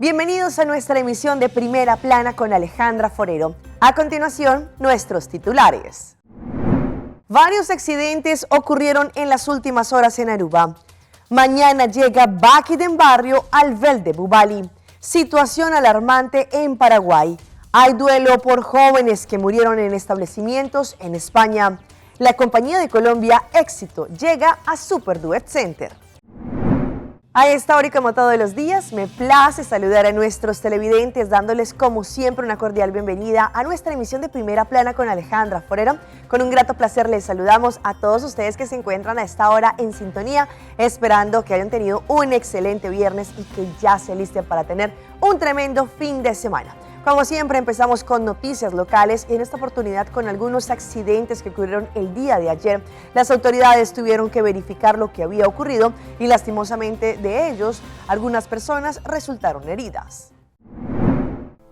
Bienvenidos a nuestra emisión de Primera Plana con Alejandra Forero. A continuación, nuestros titulares. Varios accidentes ocurrieron en las últimas horas en Aruba. Mañana llega Baki del Barrio al Vel de Bubali. Situación alarmante en Paraguay. Hay duelo por jóvenes que murieron en establecimientos en España. La compañía de Colombia Éxito llega a Super Duet Center. A esta hora y como todos los días, me place saludar a nuestros televidentes dándoles como siempre una cordial bienvenida a nuestra emisión de Primera Plana con Alejandra Forero. Con un grato placer les saludamos a todos ustedes que se encuentran a esta hora en sintonía, esperando que hayan tenido un excelente viernes y que ya se alisten para tener un tremendo fin de semana. Como siempre, empezamos con noticias locales y en esta oportunidad con algunos accidentes que ocurrieron el día de ayer. Las autoridades tuvieron que verificar lo que había ocurrido y lastimosamente de ellos, algunas personas resultaron heridas.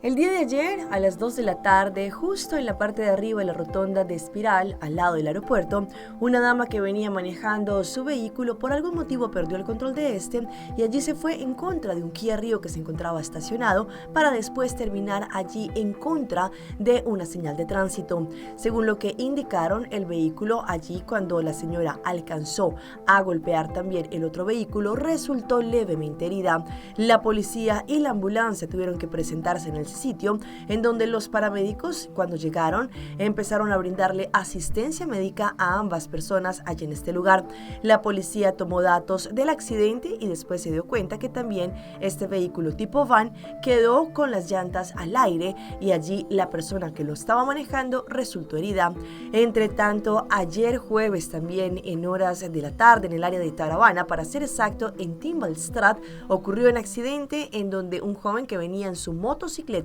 El día de ayer, a las 2 de la tarde, justo en la parte de arriba de la rotonda de Espiral, al lado del aeropuerto, una dama que venía manejando su vehículo por algún motivo perdió el control de este y allí se fue en contra de un Kia Rio que se encontraba estacionado para después terminar allí en contra de una señal de tránsito. Según lo que indicaron, el vehículo allí cuando la señora alcanzó a golpear también el otro vehículo resultó levemente herida. La policía y la ambulancia tuvieron que presentarse en el sitio en donde los paramédicos cuando llegaron empezaron a brindarle asistencia médica a ambas personas allí en este lugar. La policía tomó datos del accidente y después se dio cuenta que también este vehículo tipo van quedó con las llantas al aire y allí la persona que lo estaba manejando resultó herida. Entre tanto, ayer jueves también en horas de la tarde en el área de Tarabana, para ser exacto en Timbalstrat, ocurrió un accidente en donde un joven que venía en su motocicleta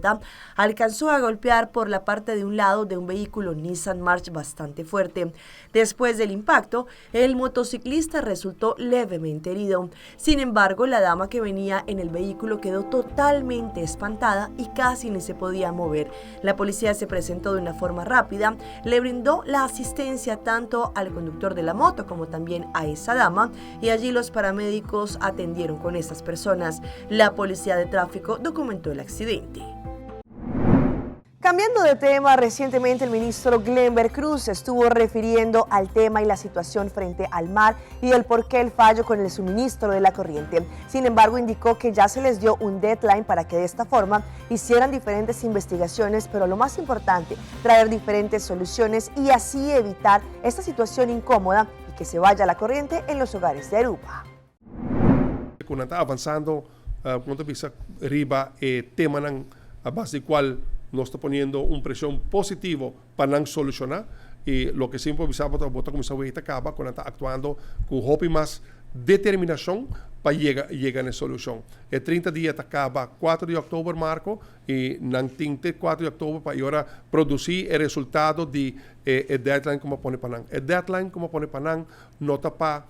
alcanzó a golpear por la parte de un lado de un vehículo Nissan March bastante fuerte. Después del impacto, el motociclista resultó levemente herido. Sin embargo, la dama que venía en el vehículo quedó totalmente espantada y casi ni se podía mover. La policía se presentó de una forma rápida, le brindó la asistencia tanto al conductor de la moto como también a esa dama y allí los paramédicos atendieron con estas personas. La policía de tráfico documentó el accidente. Cambiando de tema, recientemente el ministro Glenber Cruz estuvo refiriendo al tema y la situación frente al mar y el por qué el fallo con el suministro de la corriente. Sin embargo, indicó que ya se les dio un deadline para que de esta forma hicieran diferentes investigaciones, pero lo más importante, traer diferentes soluciones y así evitar esta situación incómoda y que se vaya la corriente en los hogares de Aruba. Quando está avançando, quando visa riba tema a base do qual nós está poniendo una presión positiva para solucionar y lo que siempre avisamos a botar como esa acaba cuando está actuando con hope más determinación para llegar a la solución. El 30 días acaba 4 de octubre marco y no 4 de octubre para ahora producir el resultado de el deadline como pone Panam. El deadline como pone Panam no está para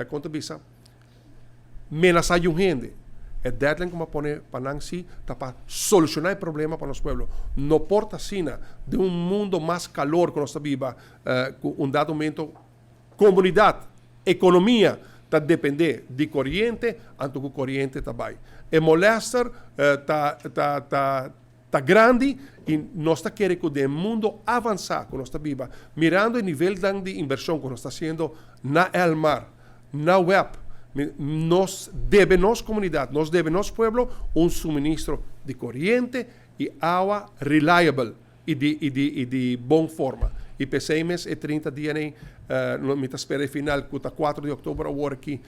¿cuánto visa? Amenazar a gente. El deadline como pone Panam sí está para solucionar el problema para los pueblos. No porta sina de un mundo más calor que nos viva, con un dado momento, comunidad, economía, está depender de corriente, anto que corriente está bem. El molester está grande y nós está querendo que o mundo avançar, que nós está viva, mirando o nível de inversión que nós está haciendo na el mar, na web. Nos debe nos comunidad, nos debe nos pueblo un suministro de corriente y agua reliable y de buena forma. Y pensemos en 30 días, no me espera el final, que está 4 de octubre ahora aquí,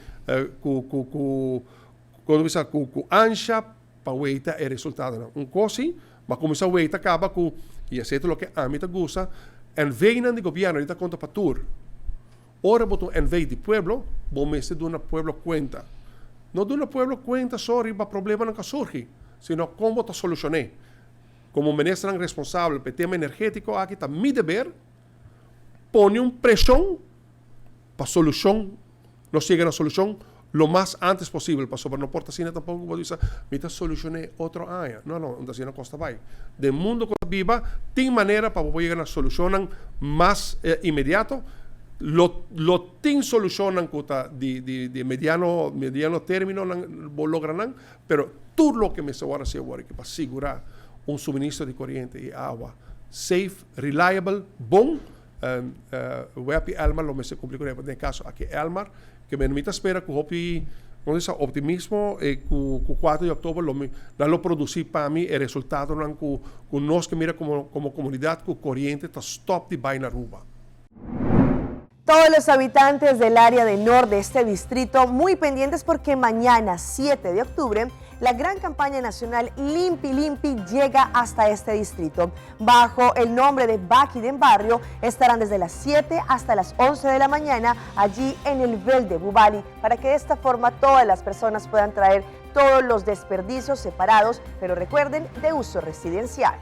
con ancha para ver el resultado. Un cosa, mas como esa vuelta acaba con, y es lo que a mí te gusta, en vez de gobierno, ahorita conta para tour. Ora botou en vez de pueblo, bom esse de um pueblo cuenta. Não de um pueblo cuenta sobre o problema não surge, sino como te solucionei. Como ministro responsável pelo tema energético, aqui está mi dever, pone pressão para solução, não chega na solução lo mais antes possível, para sobre não porta assim tampouco vou dizer, me te solucionei outro ano. Não, assim não costa vai. De mundo que viva, tem maneira para poder chegar na solução mais imediato. lo tin solucionan de mediano término logran, pero todo lo que me se va a hacer que para asegurar un suministro de corriente y agua safe, reliable, bon, voy a pedir Elmar lo me se cumple con el caso aquí Elmar que me permita esperar que hopi optimismo que 4 de octubre lo producir para mí el resultado que nos que mira como comunidad que corriente está stop de vaina Aruba. Todos los habitantes del área de norte de este distrito muy pendientes porque mañana 7 de octubre la gran campaña nacional Limpi Limpi llega hasta este distrito. Bajo el nombre de Baki del Barrio estarán desde las 7 hasta las 11 de la mañana allí en el Vel de Bubali para que de esta forma todas las personas puedan traer todos los desperdicios separados, pero recuerden, de uso residencial.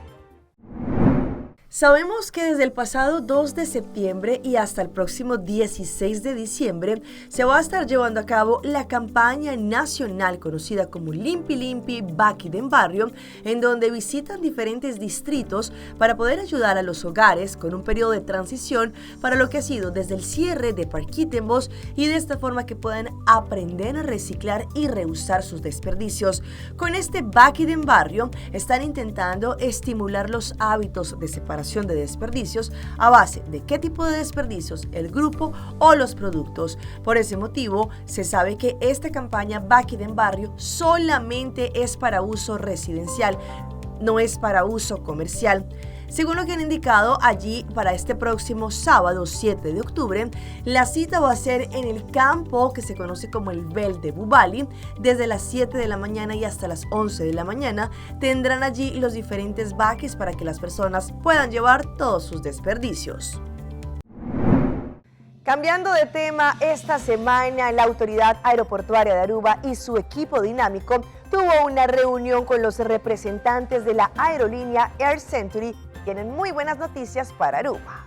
Sabemos que desde el pasado 2 de septiembre y hasta el próximo 16 de diciembre se va a estar llevando a cabo la campaña nacional conocida como Limpi Limpi Baki del Barrio, en donde visitan diferentes distritos para poder ayudar a los hogares con un periodo de transición para lo que ha sido desde el cierre de Parquítenbos y de esta forma que puedan aprender a reciclar y reusar sus desperdicios. Con este Baki del Barrio están intentando estimular los hábitos de separación de desperdicios a base de qué tipo de desperdicios, el grupo o los productos. Por ese motivo, se sabe que esta campaña Baki del Barrio solamente es para uso residencial, no es para uso comercial. Según lo que han indicado allí para este próximo sábado 7 de octubre, la cita va a ser en el campo que se conoce como el Vel de Bubali. Desde las 7 de la mañana y hasta las 11 de la mañana tendrán allí los diferentes bakis para que las personas puedan llevar todos sus desperdicios. Cambiando de tema, esta semana la Autoridad Aeroportuaria de Aruba y su equipo dinámico tuvo una reunión con los representantes de la aerolínea Air Century. Tienen muy buenas noticias para Aruba.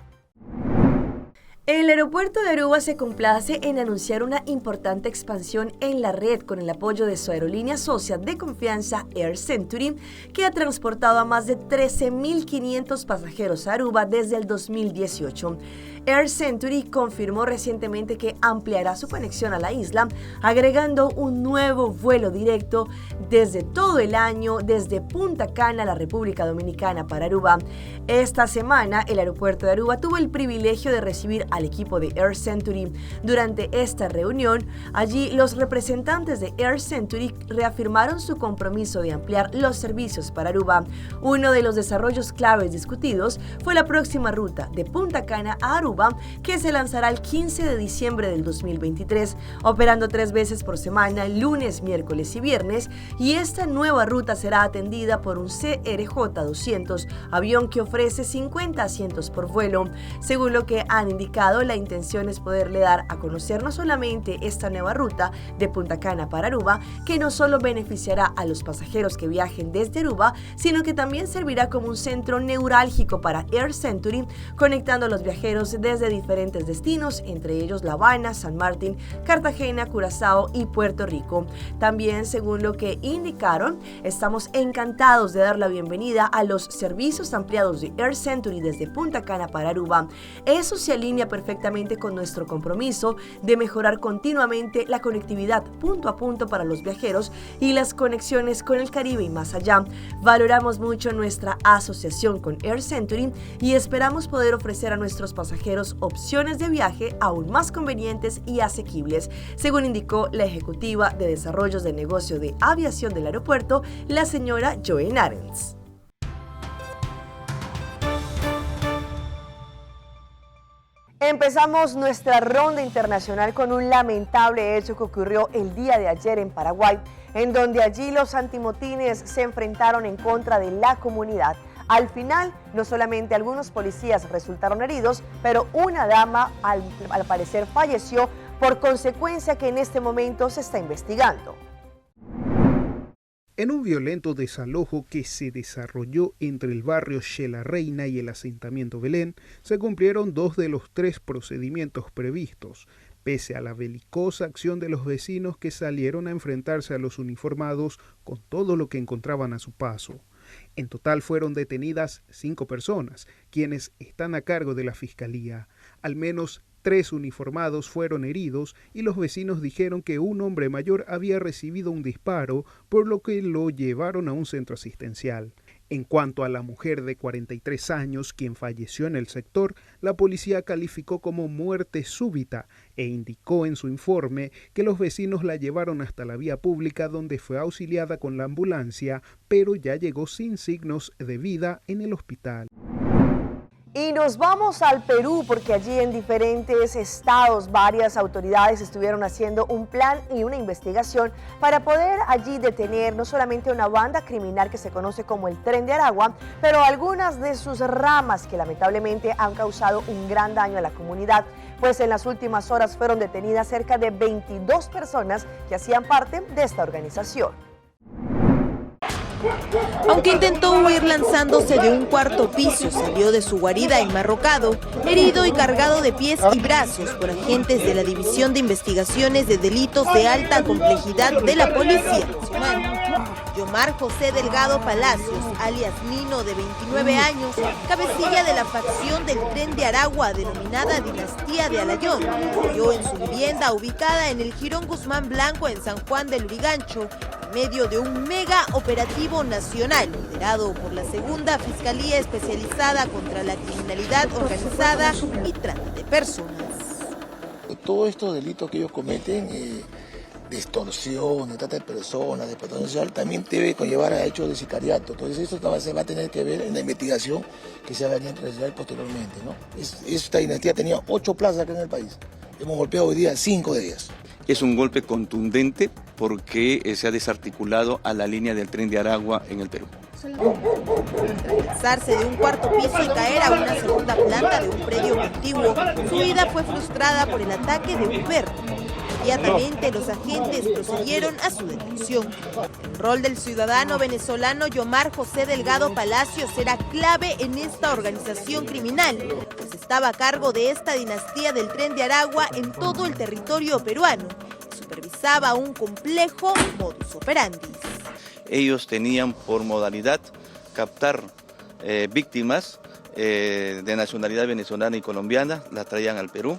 El aeropuerto de Aruba se complace en anunciar una importante expansión en la red con el apoyo de su aerolínea socia de confianza Air Century, que ha transportado a más de 13.500 pasajeros a Aruba desde el 2018. Air Century confirmó recientemente que ampliará su conexión a la isla, agregando un nuevo vuelo directo desde todo el año desde Punta Cana, la República Dominicana, para Aruba. Esta semana, el aeropuerto de Aruba tuvo el privilegio de recibir al equipo de Air Century. Durante esta reunión, allí los representantes de Air Century reafirmaron su compromiso de ampliar los servicios para Aruba. Uno de los desarrollos claves discutidos fue la próxima ruta de Punta Cana a Aruba, que se lanzará el 15 de diciembre del 2023, operando 3 veces por semana, lunes, miércoles y viernes, y esta nueva ruta será atendida por un CRJ-200, avión que ofrece 50 asientos por vuelo. Según lo que han indicado, la intención es poderle dar a conocer no solamente esta nueva ruta de Punta Cana para Aruba, que no solo beneficiará a los pasajeros que viajen desde Aruba, sino que también servirá como un centro neurálgico para Air Century, conectando a los viajeros desde diferentes destinos, entre ellos La Habana, San Martín, Cartagena, Curazao y Puerto Rico. También, según lo que indicaron, estamos encantados de dar la bienvenida a los servicios ampliados de Air Century desde Punta Cana para Aruba. Eso se alinea perfectamente con nuestro compromiso de mejorar continuamente la conectividad punto a punto para los viajeros y las conexiones con el Caribe y más allá. Valoramos mucho nuestra asociación con Air Century y esperamos poder ofrecer a nuestros pasajeros opciones de viaje aún más convenientes y asequibles, según indicó la ejecutiva de desarrollos de negocio de aviación del aeropuerto, la señora Joen Arens. Empezamos nuestra ronda internacional con un lamentable hecho que ocurrió el día de ayer en Paraguay, en donde allí los antimotines se enfrentaron en contra de la comunidad. Al final, no solamente algunos policías resultaron heridos, pero una dama al parecer falleció por consecuencia que en este momento se está investigando. En un violento desalojo que se desarrolló entre el barrio Shela Reina y el asentamiento Belén, se cumplieron 2 de los 3 procedimientos previstos, pese a la belicosa acción de los vecinos que salieron a enfrentarse a los uniformados con todo lo que encontraban a su paso. En total fueron detenidas 5 personas, quienes están a cargo de la Fiscalía. Al menos 3 uniformados fueron heridos y los vecinos dijeron que un hombre mayor había recibido un disparo, por lo que lo llevaron a un centro asistencial. En cuanto a la mujer de 43 años, quien falleció en el sector, la policía calificó como muerte súbita e indicó en su informe que los vecinos la llevaron hasta la vía pública donde fue auxiliada con la ambulancia, pero ya llegó sin signos de vida en el hospital. Y nos vamos al Perú porque allí en diferentes estados varias autoridades estuvieron haciendo un plan y una investigación para poder allí detener no solamente una banda criminal que se conoce como el Tren de Aragua, pero algunas de sus ramas que lamentablemente han causado un gran daño a la comunidad, pues en las últimas horas fueron detenidas cerca de 22 personas que hacían parte de esta organización. Aunque intentó huir lanzándose de un cuarto piso, salió de su guarida enmarrocado, herido y cargado de pies y brazos por agentes de la División de Investigaciones de Delitos de Alta Complejidad de la Policía Nacional. Yomar José Delgado Palacios, alias Nino, de 29 años, cabecilla de la facción del Tren de Aragua denominada Dinastía de Alayón, murió en su vivienda ubicada en el Jirón Guzmán Blanco en San Juan del Lurigancho, en medio de un mega operativo nacional liderado por la Segunda Fiscalía Especializada contra la Criminalidad Organizada y Trata de Personas. Todos estos delitos que ellos cometen, de extorsión, de trata de personas, de explotación sexual, también debe conllevar a hechos de sicariato. Entonces eso se va a tener que ver en la investigación que se va a realizar posteriormente, ¿no? Esta dinastía tenía 8 plazas acá en el país. Hemos golpeado hoy día 5 de ellas. Es un golpe contundente porque se ha desarticulado a la línea del Tren de Aragua en el Perú. Lanzarse de un cuarto piso y caer a una segunda planta de un predio contiguo, su vida fue frustrada por el ataque de un perro. Inmediatamente los agentes procedieron a su detención. El rol del ciudadano venezolano Yomar José Delgado Palacios era clave en esta organización criminal, pues estaba a cargo de esta dinastía del Tren de Aragua en todo el territorio peruano y supervisaba un complejo modus operandi. Ellos tenían por modalidad captar víctimas de nacionalidad venezolana y colombiana, las traían al Perú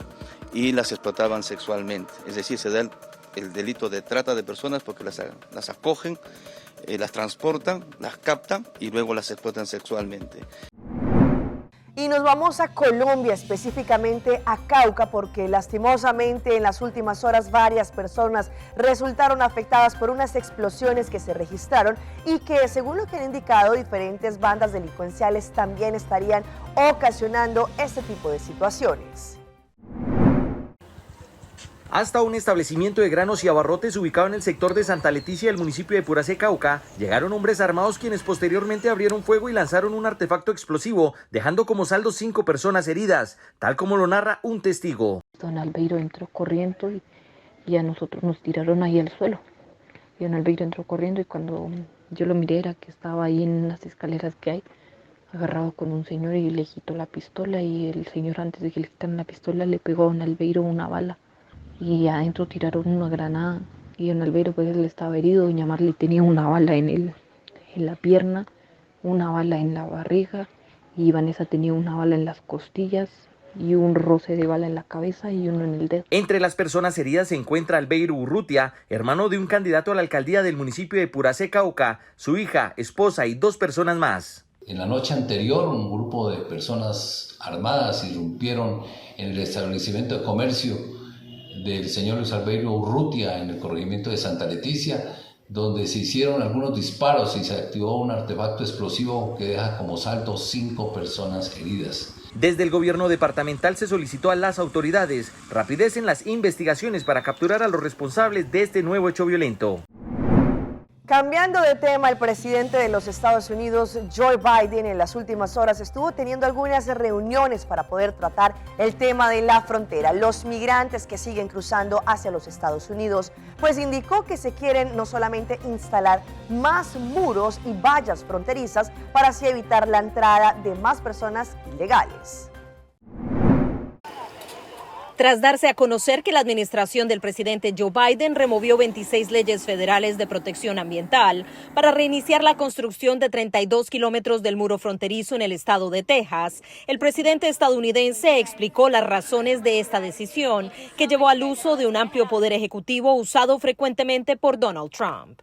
y las explotaban sexualmente. Es decir, se da el delito de trata de personas porque las acogen, las transportan, las captan y luego las explotan sexualmente. Y nos vamos a Colombia, específicamente a Cauca, porque lastimosamente en las últimas horas varias personas resultaron afectadas por unas explosiones que se registraron y que, según lo que han indicado, diferentes bandas delincuenciales también estarían ocasionando este tipo de situaciones. Hasta un establecimiento de granos y abarrotes ubicado en el sector de Santa Leticia del municipio de Puracé, Cauca, llegaron hombres armados quienes posteriormente abrieron fuego y lanzaron un artefacto explosivo, dejando como saldo 5 personas heridas, tal como lo narra un testigo. Don Albeiro entró corriendo y a nosotros nos tiraron ahí al suelo. Y don Albeiro entró corriendo y cuando yo lo miré era que estaba ahí en las escaleras que hay, agarrado con un señor y le quitó la pistola y el señor antes de que le quitaran la pistola le pegó a don Albeiro una bala. Y adentro tiraron una granada y don Albeiro pues él estaba herido, doña Marley tenía una bala en la pierna, una bala en la barriga y Vanessa tenía una bala en las costillas y un roce de bala en la cabeza y uno en el dedo. Entre las personas heridas se encuentra Albeiro Urrutia, hermano de un candidato a la alcaldía del municipio de Puracé, Cauca, su hija, esposa y 2 personas más. En la noche anterior, un grupo de personas armadas irrumpieron en el establecimiento de comercio del señor Luis Albeiro Urrutia en el corregimiento de Santa Leticia, donde se hicieron algunos disparos y se activó un artefacto explosivo que deja como saldo 5 personas heridas. Desde el gobierno departamental se solicitó a las autoridades rapidez en las investigaciones para capturar a los responsables de este nuevo hecho violento. Cambiando de tema, el presidente de los Estados Unidos, Joe Biden, en las últimas horas estuvo teniendo algunas reuniones para poder tratar el tema de la frontera, los migrantes que siguen cruzando hacia los Estados Unidos, pues indicó que se quieren no solamente instalar más muros y vallas fronterizas para así evitar la entrada de más personas ilegales. tras darse a conocer que la administración del presidente Joe Biden removió 26 leyes federales de protección ambiental para reiniciar la construcción de 32 kilómetros del muro fronterizo en el estado de Texas. El presidente estadounidense explicó las razones de esta decisión, que llevó al uso de un amplio poder ejecutivo usado frecuentemente por Donald Trump.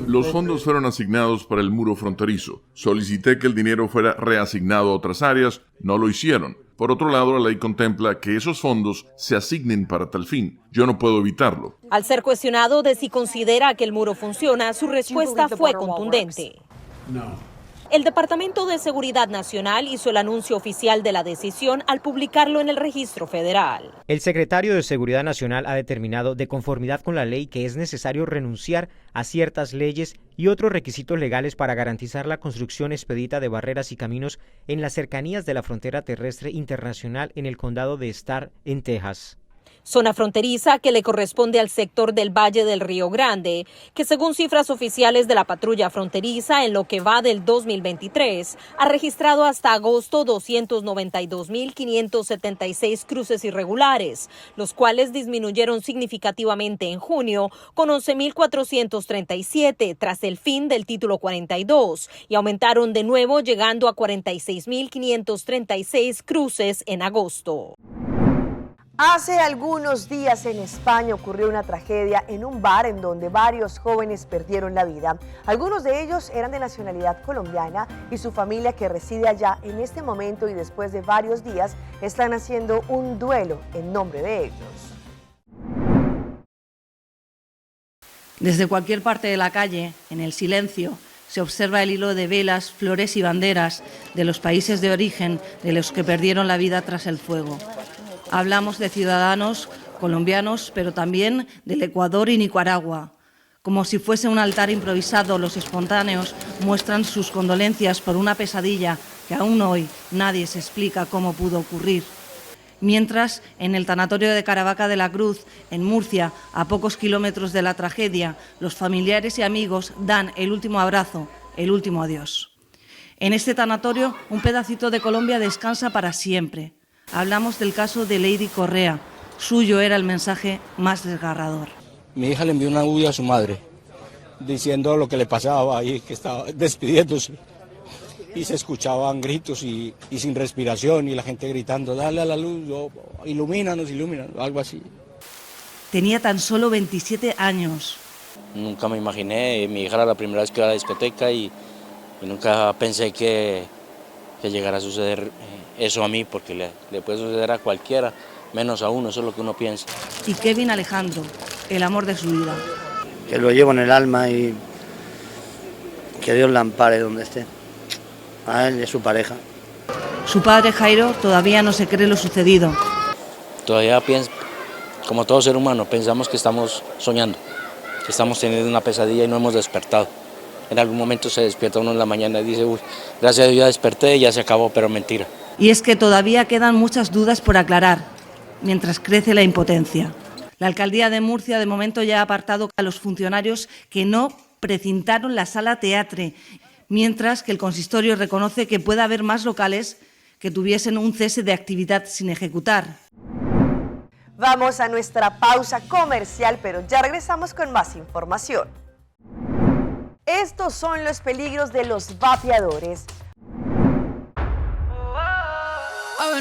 Los fondos fueron asignados para el muro fronterizo. Solicité que el dinero fuera reasignado a otras áreas, no lo hicieron. Por otro lado, la ley contempla que esos fondos se asignen para tal fin. Yo no puedo evitarlo. Al ser cuestionado de si considera que el muro funciona, su respuesta fue contundente. No. El Departamento de Seguridad Nacional hizo el anuncio oficial de la decisión al publicarlo en el registro federal. El secretario de Seguridad Nacional ha determinado, de conformidad con la ley, que es necesario renunciar a ciertas leyes y otros requisitos legales para garantizar la construcción expedita de barreras y caminos en las cercanías de la frontera terrestre internacional en el condado de Starr, en Texas. Zona fronteriza que le corresponde al sector del Valle del Río Grande, que según cifras oficiales de la patrulla fronteriza en lo que va del 2023, ha registrado hasta agosto 292.576 cruces irregulares, los cuales disminuyeron significativamente en junio con 11.437 tras el fin del título 42 y aumentaron de nuevo llegando a 46.536 cruces en agosto. Hace algunos días en España ocurrió una tragedia en un bar en donde varios jóvenes perdieron la vida. Algunos de ellos eran de nacionalidad colombiana y su familia, que reside allá en este momento y después de varios días, están haciendo un duelo en nombre de ellos. Desde cualquier parte de la calle, en el silencio, se observa el hilo de velas, flores y banderas de los países de origen de los que perdieron la vida tras el fuego. Hablamos de ciudadanos colombianos, pero también del Ecuador y Nicaragua. Como si fuese un altar improvisado, los espontáneos muestran sus condolencias por una pesadilla que aún hoy nadie se explica cómo pudo ocurrir. Mientras, en el tanatorio de Caravaca de la Cruz, en Murcia, a pocos kilómetros de la tragedia, los familiares y amigos dan el último abrazo, el último adiós. En este tanatorio, un pedacito de Colombia descansa para siempre. Hablamos del caso de Lady Correa. Suyo era el mensaje más desgarrador. Mi hija le envió un audio a su madre diciendo lo que le pasaba y que estaba despidiéndose. Y se escuchaban gritos y sin respiración y la gente gritando, dale a la luz, ilumínanos, algo así. Tenía tan solo 27 años. Nunca me imaginé, mi hija era la primera vez que iba a la discoteca y nunca pensé que llegara a suceder eso a mí, porque le puede suceder a cualquiera, menos a uno, eso es lo que uno piensa. Y Kevin Alejandro, el amor de su vida. Que lo llevo en el alma y que Dios la ampare donde esté, a él y a su pareja. Su padre Jairo todavía no se cree lo sucedido. Todavía piensa, como todo ser humano, pensamos que estamos soñando, que estamos teniendo una pesadilla y no hemos despertado. En algún momento se despierta uno en la mañana y dice, uy, gracias a Dios ya desperté y ya se acabó, pero mentira. Y es que todavía quedan muchas dudas por aclarar, mientras crece la impotencia. La alcaldía de Murcia de momento ya ha apartado a los funcionarios que no precintaron la sala teatre, mientras que el consistorio reconoce que puede haber más locales que tuviesen un cese de actividad sin ejecutar. Vamos a nuestra pausa comercial, pero ya regresamos con más información. Estos son los peligros de los vapeadores.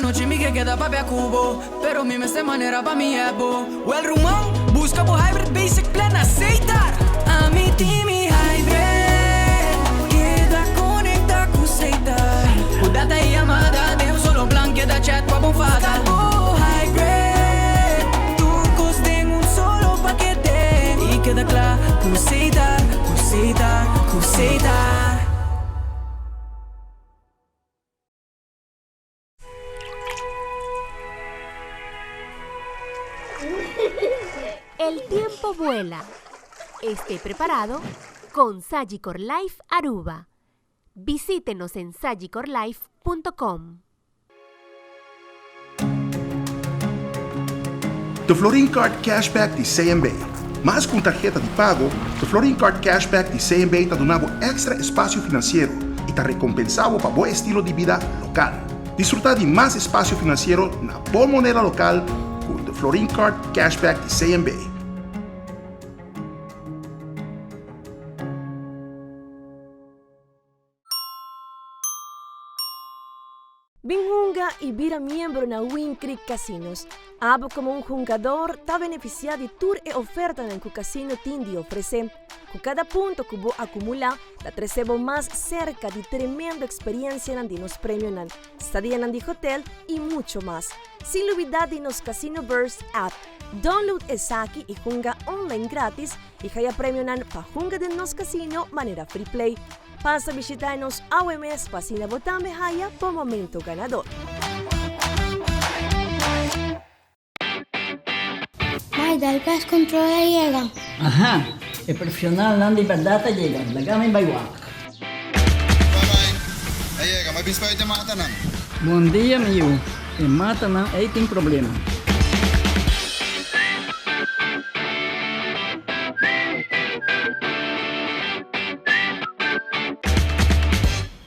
Noche que queda papi a cubo, pero mi esta manera pa' mi ebo. O el rumón, busca por hybrid basic plan aceitar. A mi team y hybrid, queda conecta con aceitar. Cuidado y llamada, de un solo plan, queda chat pa' bufada. Oh, hybrid, tu coste en un solo paquete. Y queda claro, aceitar, aceitar, aceitar. El tiempo vuela. Esté preparado con Sagicor Life Aruba. Visítenos en sagicorlife.com. The Florin Card Cashback de CMB. Mais com tarjeta de pago, o Florin Card Cashback de CMB está dando extra espaço financeiro e está recompensado para bom estilo de vida local. Disfrutar de mais espaço financeiro na boa moneda local com Florin Card Cashback de CMB. Binjunga e vira membro na Win Creek Casinos. Abo como um jogador está beneficiado de tour e oferta no que o casino tem de oferecer. Com cada ponto que você acumular, te recebo mais cerca de tremenda experiência de nos prêmios na estadia de hotel e muito mais. Sem olvidar de nos Casino Burst app. Download essa aqui e junga online grátis e ganha prêmio para junga de nos casino maneira free play. Passa a visitar-nos ao MS para votar medalha por momento ganador. Maida, el gas control llega. Ajá, el profesional Nandi Verdata llega. La gama en Bayuac. Aí llega, mas bispo te mata não. Bom dia, meu. Te mata não, aí tem problema.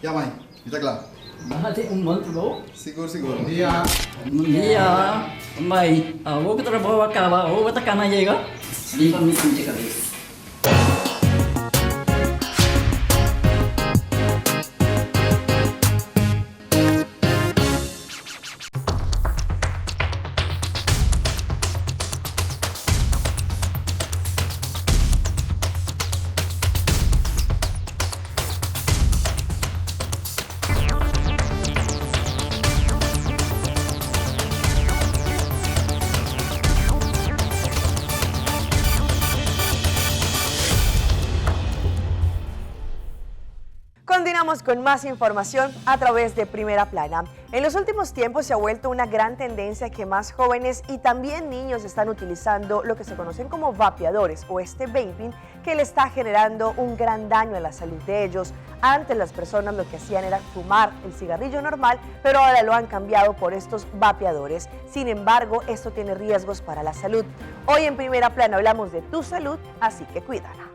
Ya, mãe, está claro. Bájate un monstruo. Seguro, seguro. Bom dia. Bom dia. Mãe, a outra trabalho acaba, a outra cana chega. Limpa minha cabeça. Continuamos con más información a través de Primera Plana. En los últimos tiempos se ha vuelto una gran tendencia que más jóvenes y también niños están utilizando lo que se conocen como vapeadores o vaping, que le está generando un gran daño a la salud de ellos. Antes las personas lo que hacían era fumar el cigarrillo normal, pero ahora lo han cambiado por estos vapeadores. Sin embargo, esto tiene riesgos para la salud. Hoy en Primera Plana hablamos de tu salud, así que cuídala.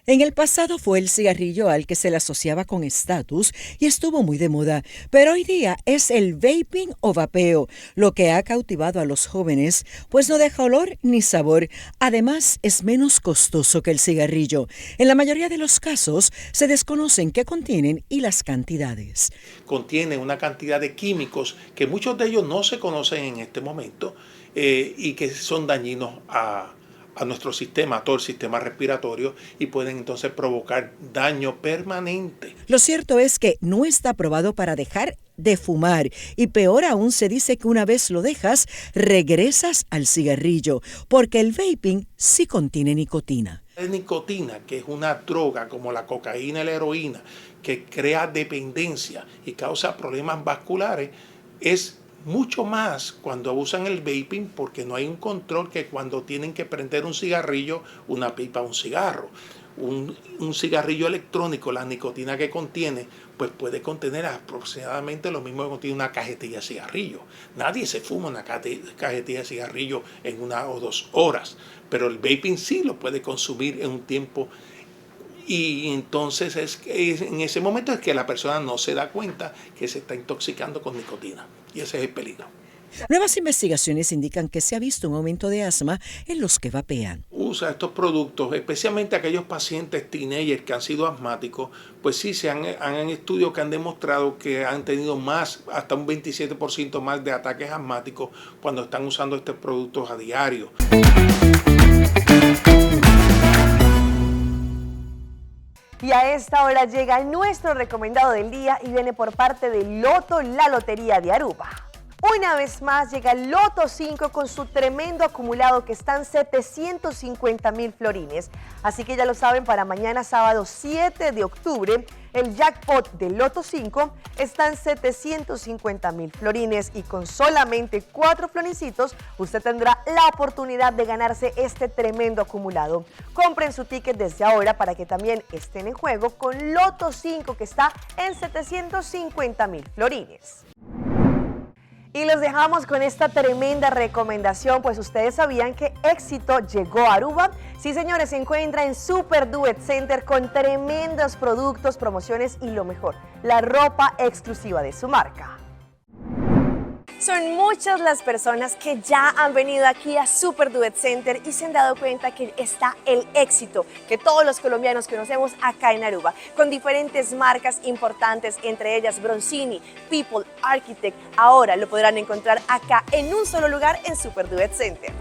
En el pasado fue el cigarrillo al que se le asociaba con estatus y estuvo muy de moda, pero hoy día es el vaping o vapeo, lo que ha cautivado a los jóvenes, pues no deja olor ni sabor. Además, es menos costoso que el cigarrillo. En la mayoría de los casos, se desconocen qué contienen y las cantidades. Contiene una cantidad de químicos que muchos de ellos no se conocen en este momento y que son dañinos a nuestro sistema, a todo el sistema respiratorio, y pueden entonces provocar daño permanente. Lo cierto es que no está aprobado para dejar de fumar y peor aún se dice que una vez lo dejas, regresas al cigarrillo, porque el vaping sí contiene nicotina. La nicotina, que es una droga como la cocaína y la heroína, que crea dependencia y causa problemas vasculares, es mucho más cuando usan el vaping porque no hay un control que cuando tienen que prender un cigarrillo, una pipa, un cigarro. Un cigarrillo electrónico, la nicotina que contiene, pues puede contener aproximadamente lo mismo que contiene una cajetilla de cigarrillo. Nadie se fuma una cajetilla de cigarrillo en 1 o 2 horas, pero el vaping sí lo puede consumir en un tiempo. Y entonces en ese momento es que la persona no se da cuenta que se está intoxicando con nicotina. Y ese es el peligro. Nuevas investigaciones indican que se ha visto un aumento de asma en los que vapean. Usa estos productos, especialmente aquellos pacientes teenagers que han sido asmáticos, pues sí, han estudios que han demostrado que han tenido hasta un 27% más de ataques asmáticos cuando están usando estos productos a diario. Y a esta hora llega nuestro recomendado del día y viene por parte de Loto, la Lotería de Aruba. Una vez más llega Loto 5 con su tremendo acumulado que están 750,000 florines. Así que ya lo saben, para mañana sábado 7 de octubre, el jackpot de Loto 5 está en 750,000 florines y con solamente 4 floricitos usted tendrá la oportunidad de ganarse este tremendo acumulado. Compren su ticket desde ahora para que también estén en juego con Loto 5 que está en 750,000 florines. Y los dejamos con esta tremenda recomendación, pues ustedes sabían que Éxito llegó a Aruba. Sí, señores, se encuentra en Super Duet Center con tremendos productos, promociones y lo mejor, la ropa exclusiva de su marca. Son muchas las personas que ya han venido aquí a Super Duet Center y se han dado cuenta que está el éxito que todos los colombianos conocemos acá en Aruba, con diferentes marcas importantes, entre ellas Bronzini, People, Architect. Ahora lo podrán encontrar acá en un solo lugar en Super Duet Center.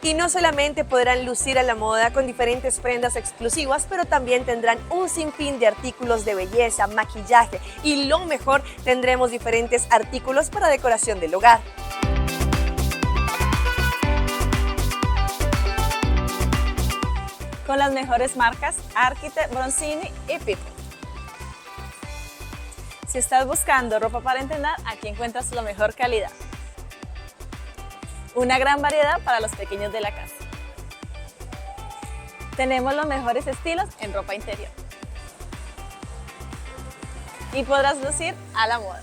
Y no solamente podrán lucir a la moda con diferentes prendas exclusivas, pero también tendrán un sinfín de artículos de belleza, maquillaje y lo mejor, tendremos diferentes artículos para decoración del hogar. Con las mejores marcas Architect, Bronzini y People. Si estás buscando ropa para entrenar, aquí encuentras la mejor calidad. Una gran variedad para los pequeños de la casa. Tenemos los mejores estilos en ropa interior. Y podrás lucir a la moda.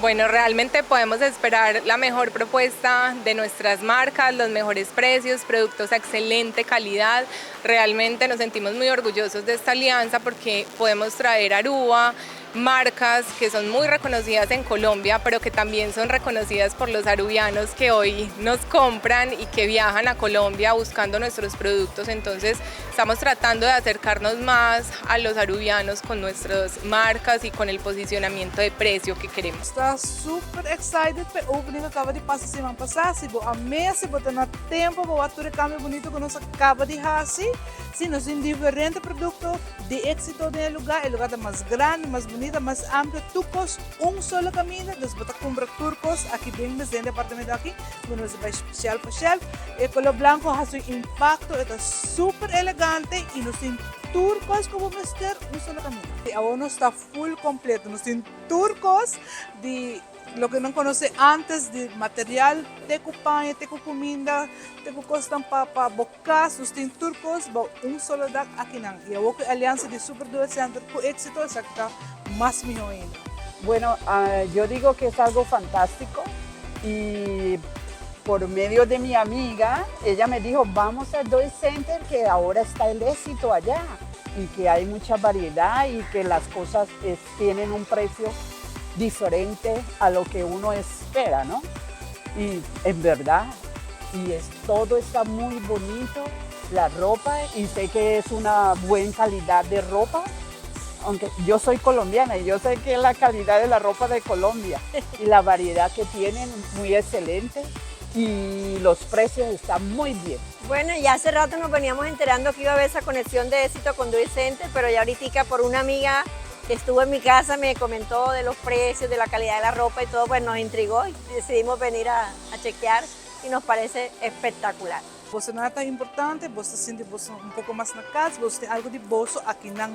Bueno, realmente podemos esperar la mejor propuesta de nuestras marcas, los mejores precios, productos a excelente calidad. Realmente nos sentimos muy orgullosos de esta alianza porque podemos traer a Aruba marcas que son muy reconocidas en Colombia, pero que también son reconocidas por los arubianos que hoy nos compran y que viajan a Colombia buscando nuestros productos. Entonces estamos tratando de acercarnos más a los arubianos con nuestras marcas y con el posicionamiento de precio que queremos. Estou super excited para o opening que acaba de passar semana passada. Se vou amar, se vou ter tempo, vou atuar câmbio bonito que nós acaba de fazer. Sim, nós temos diferentes produtos de éxito no lugar. O lugar é mais grande, mais bonito, mais amplo. Turcos, solo camino. Nós vamos comprar turcos aqui bem mesmo no apartamento aqui. Nós vamos especial para shelf. O color branco tem seu impacto, é super elegante e nós temos turcos como vestir solo camino. Agora não está full completo. Nós temos turcos de lo que não conhece antes de material, teco panha, teco comida, teco costam para bocas, nós temos turcos, solo dag aqui não. E a aliança de Super Duet Center com éxito está más mejor ainda. Bueno, yo digo que es algo fantástico y por medio de mi amiga, ella me dijo, vamos al Duet Center que ahora está el éxito allá y que hay mucha variedad y que las cosas tienen un precio diferente a lo que uno espera, ¿no? Y en verdad, todo está muy bonito, la ropa, y sé que es una buena calidad de ropa, aunque yo soy colombiana y yo sé que la calidad de la ropa de Colombia y la variedad que tienen muy excelente y los precios están muy bien. Bueno, ya hace rato nos veníamos enterando que iba a haber esa conexión de éxito con Duet Center, pero ya ahorita por una amiga que estuvo en mi casa me comentó de los precios, de la calidad de la ropa y todo, pues nos intrigó y decidimos venir a chequear y nos parece espectacular. Você não é tão importante, você sente você pouco mais na casa, você tem algo de bolso aqui na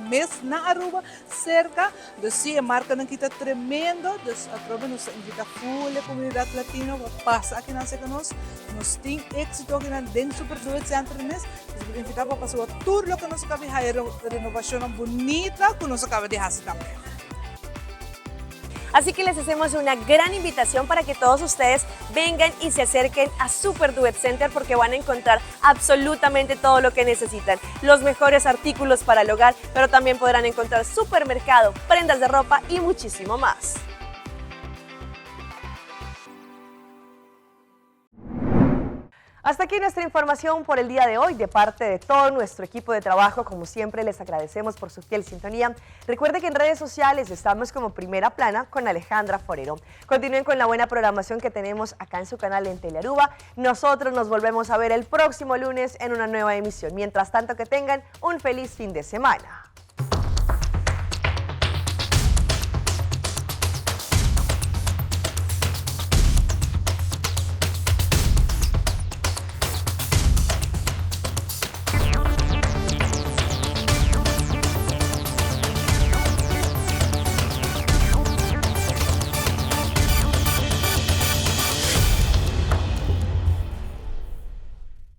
Aruba, cerca, a marca não está tremendo, a Aruba nos invita full a comunidade latina, passa aqui na seca nós temos éxito aqui dentro do Super Duet Center, nós invita para passar o tour, lo que nós acaba de fazer, renovação bonita, que nós acaba de fazer também. Así que les hacemos una gran invitación para que todos ustedes vengan y se acerquen a Super Duet Center porque van a encontrar absolutamente todo lo que necesitan. Los mejores artículos para el hogar, pero también podrán encontrar supermercado, prendas de ropa y muchísimo más. Hasta aquí nuestra información por el día de hoy. De parte de todo nuestro equipo de trabajo, como siempre, les agradecemos por su fiel sintonía. Recuerde que en redes sociales estamos como Primera Plana con Alejandra Forero. Continúen con la buena programación que tenemos acá en su canal en Telearuba. Nosotros nos volvemos a ver el próximo lunes en una nueva emisión. Mientras tanto, que tengan un feliz fin de semana.